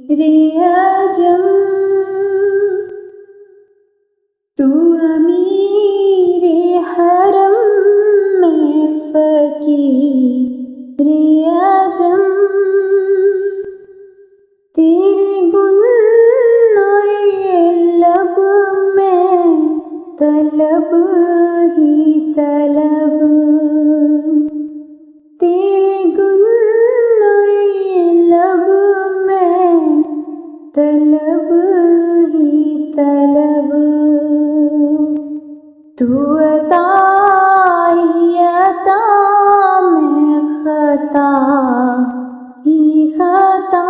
रे आजम, तू अमीरे हरम में फ़कीर रे आजम, तेरे गुण और ये लब में तलब ही तलब, तेरे गुण और ये लब में तलब ही तलब, तू अता ही अता में खता ही खता,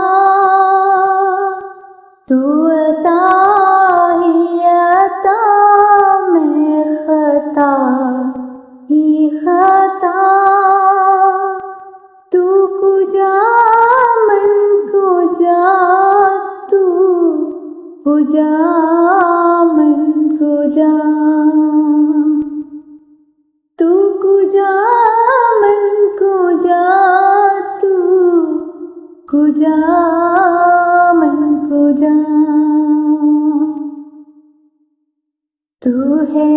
तू अता ही अता में खता ही खता, तू कुजा मन कुजा, तू कुजा मन कुजा, तू कुजा मन कुजा, तू कुजा मन कुजा, तू है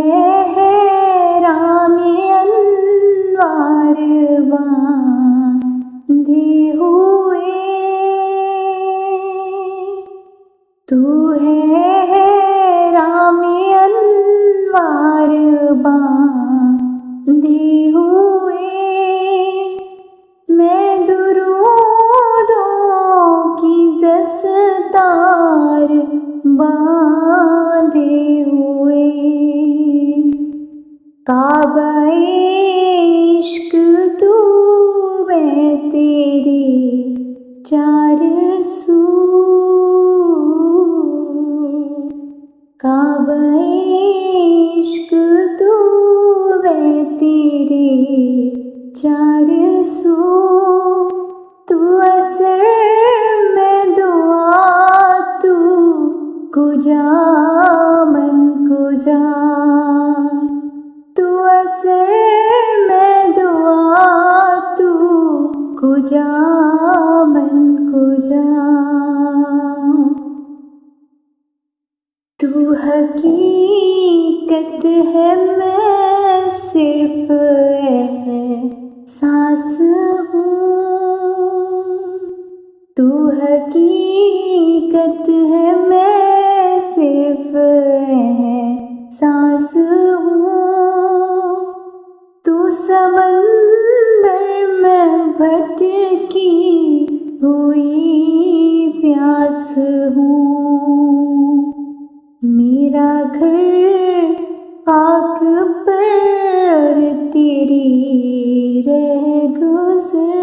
रामे अनवार बांधे हुए, तू है रामे अनवार बांधे हुए, मैं दुरूदों की दस्तार बांधे हुए, काबा-ए इश्क तू मैं तेरी चार सू, काबा-ए इश्क तू मैं तेरी चार सू, तू असर में दुआ, तू कुजा मन कुजा, तू असर में दुआ, तू कुजा मन कुजा, तू हकीकत है मैं सिर्फ एहसास हूँ, तू हकीकत है मैं सिर्फ एहसास हूँ, तू समंदर में भटकी हुई प्यास हूँ, मेरा घर पाक पर तेरी रह गुज़र,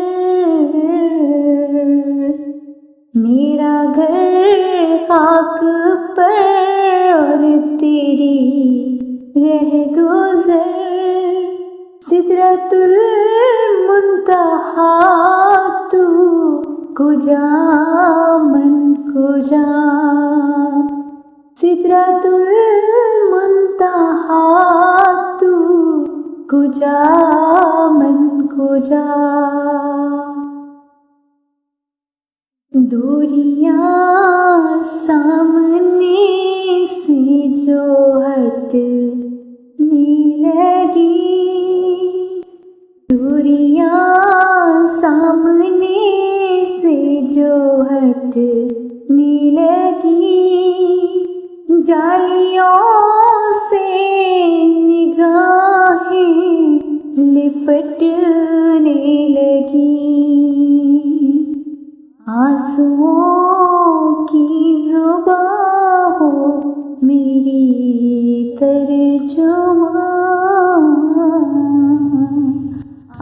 मेरा घर खाक पर तेरी रह गुज़र, सिदरतुल मुंतहा तू कुजा मन कुजा, सिदरतुल मुंतहा तू कुजा मन कुजा, दूरियां सामने से जो हटने लगी, दूरियां सामने से जो हटने लगी, जालियों से निगाहें लिपटने लगी, आंसुओं की ज़ुबां हो मेरी तर्जुमान,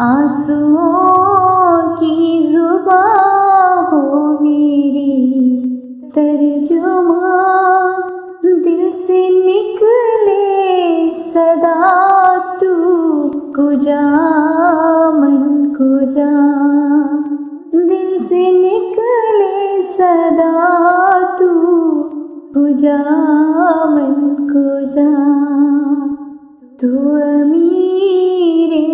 आंसुओं की ज़ुबां हो मेरी तर्जुमान, दिल से निकले सदा तू कुजा मन कुजा, दिल से निकले सदा तू कुजा मन कुजा, तू अमीरे